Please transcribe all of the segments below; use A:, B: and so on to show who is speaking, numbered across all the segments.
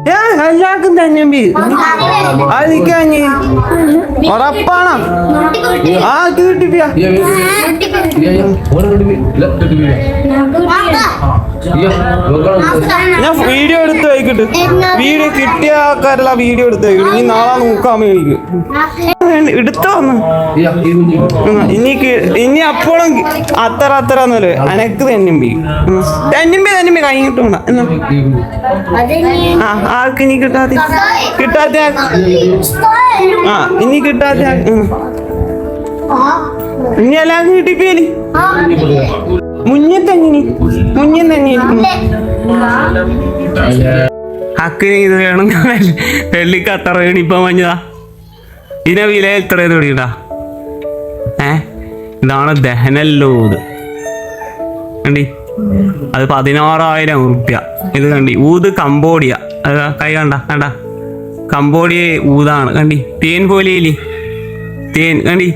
A: എല്ലാവർക്കും തന്നെ അതിക്കാഞ്ഞ് ഉറപ്പാണോ? ആ കിട്ടിപ്പിയാ ഞാൻ വീഡിയോ എടുത്ത് വയ്ക്കിട്ട് വീഡിയോ കിട്ടിയ ആൾക്കാരല്ല വീഡിയോ എടുത്ത് വയ്ക്കിട്ട് ഇനി നാളെ നോക്കാൻ മേടിക്കും എടുത്തോന്ന് ഇനി അപ്പോഴും അത്രന്നല്ലേ അനക്ക് തെന്നുമ്പി കഴിഞ്ഞിട്ട് വേണ്ട എന്നാ ആ ആർക്ക് ഇനി കിട്ടാത്ത ആ ഇനി കിട്ടാത്ത ഇനി എല്ലാം കിട്ടിപ്പോയി മുന്നേ തന്നെ ഹക്കിന് ഇത് വേണം വെള്ളിക്ക് അത്ര വേണം ഇപ്പൊ മഞ്ഞതാ ഇതിനെ വില എത്ര തുടങ്ങിട്ടാ ഇതാണ് ദഹനല്ലോ ഇത് കണ്ടി അത് 16,000 ഉറുപ്പ്യ ഇത് കണ്ടി ഊത് കംബോഡിയ അത് കൈ കണ്ട കംബോഡിയ ഊതാണ് കണ്ടി തേൻ പോലെയില്ലേ തേൻ കണ്ടി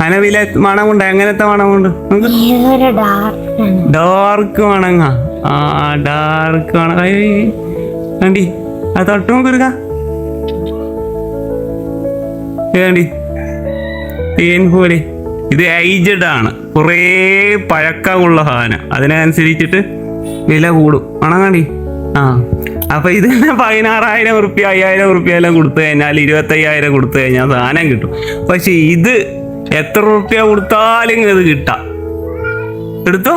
A: അങ്ങനെ വില മണമുണ്ട് എങ്ങനത്തെ മണമുണ്ട് ഡാർക്ക് മണങ്ങ ആ ഡാർക്ക് മണ കണ്ടി അത് തൊട്ട് നോക്കിടുക്ക കണ്ടി തേൻ പോലെ ഇത് ഏജ്ഡ് ആണ് കുറേ പഴക്കമുള്ള സാധനം അതിനനുസരിച്ചിട്ട് വില കൂടും മണം കണ്ടി ആ അപ്പൊ ഇത് തന്നെ 16,000 ഉറുപ്പ്യ 5,000 ഉറുപ്പ്യ എല്ലാം കൊടുത്തു കഴിഞ്ഞാൽ 25,000 കൊടുത്തു കഴിഞ്ഞാൽ സാധനം കിട്ടും. പക്ഷെ ഇത് എത്ര ഉറുപ്പ്യ കൊടുത്താലും ഇത് കിട്ടാം. എടുത്തോ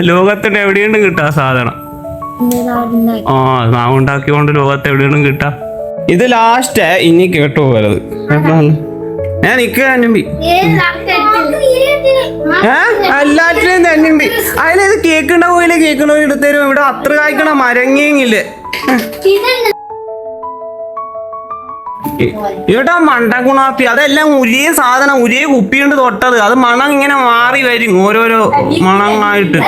A: ലോകത്തിന്റെ എവിടെയുണ്ടും കിട്ടാ സാധനം. ആ നാം ഉണ്ടാക്കിക്കൊണ്ട് ലോകത്ത് എവിടെയുണ്ടും കിട്ടാം. ഇത് ലാസ്റ്റ് ഇനി കേട്ടോ വരുത് ഞാൻ നിൽക്കാനുമ്പി എല്ലാറ്റിനും തന്നെയുമ്പി അതിലിത് കേക്കണ്ട പോയില്ലേ കേക്കണ എടുത്തരും ഇവിടെ അത്ര കായ്ക്കണ മരങ്ങയില്ലേ ഇവിടെ മണ്ടൻ ഗുണാപ്പി അതെല്ലാം ഉരിയ സാധനം ഉരിയ കുപ്പിയുണ്ട് തൊട്ടത് അത് മണം ഇങ്ങനെ മാറി വരും ഓരോരോ മണമായിട്ട്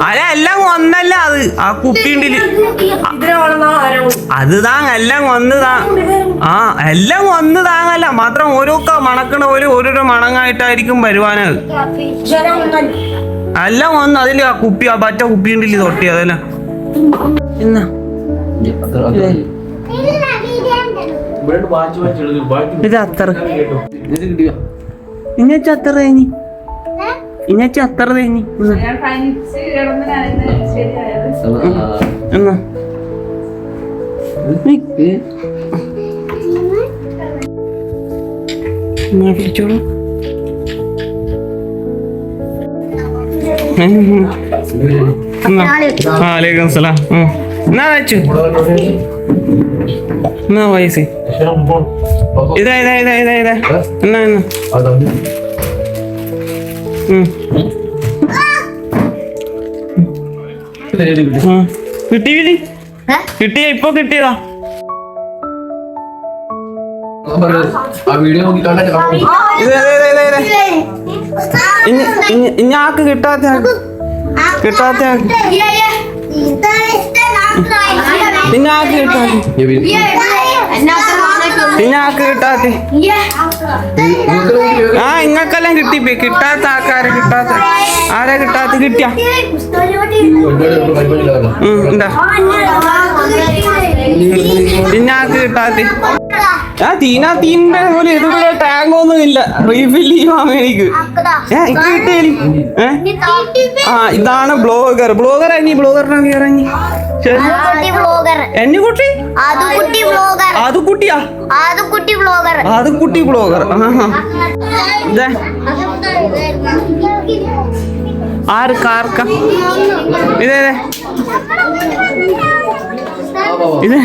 A: അതെല്ലാം ഒന്നല്ല അത് ആ കുപ്പിയുണ്ടില് അത് താങ് എല്ലാം ഒന്ന് ആ എല്ലാം ഒന്ന് താങ്ങല്ല മാത്രം ഓരോ മണക്കണ ഓരോരോ മണങ്ങായിട്ടായിരിക്കും വരുവാനത് എല്ലാം ഒന്ന് അതില് ആ കുപ്പി ആ പറ്റ കുപ്പിയുണ്ടില് തൊട്ടി അതെല്ലാം എന്നാ ഇത് അത്ര ഇന്നച്ച അത്ര തേനി ഇന്നച്ച അത്ര തേനി എന്നാ പിടിച്ചോളൂ വാലേക്കും സലാം എന്നാ വെച്ചു എന്നാ വയസ്സ് ഇതാ എന്നാ കിട്ടിയ ഇപ്പൊ കിട്ടിയതാ ഇഞ്ഞാക്ക് കിട്ടാത്ത പിന്നാക്ക് കിട്ടാത്ത ആ ഇങ്ങക്കെല്ലാം കിട്ടിപ്പോ കിട്ടാത്ത ആൾക്കാരെ കിട്ടാത്ത ആരെ കിട്ടാത്ത കിട്ടിയ പിന്നാക്ക് കിട്ടാത്ത ആ തീന്റെ പോലെ ഇതുപോലെ ടാങ്ക് ഒന്നും ഇല്ല റീഫിൽ ചെയ്യാൻ എനിക്ക് കിട്ടിയ ആ ഇതാണ് ബ്ലോഗർ ഇനി ബ്ലോഗറിനെ ഇറങ്ങി എന്നെ കുട്ടി കുട്ടി ബ്ലോഗർ ആര് കാർക്ക ഇതേ ഇത്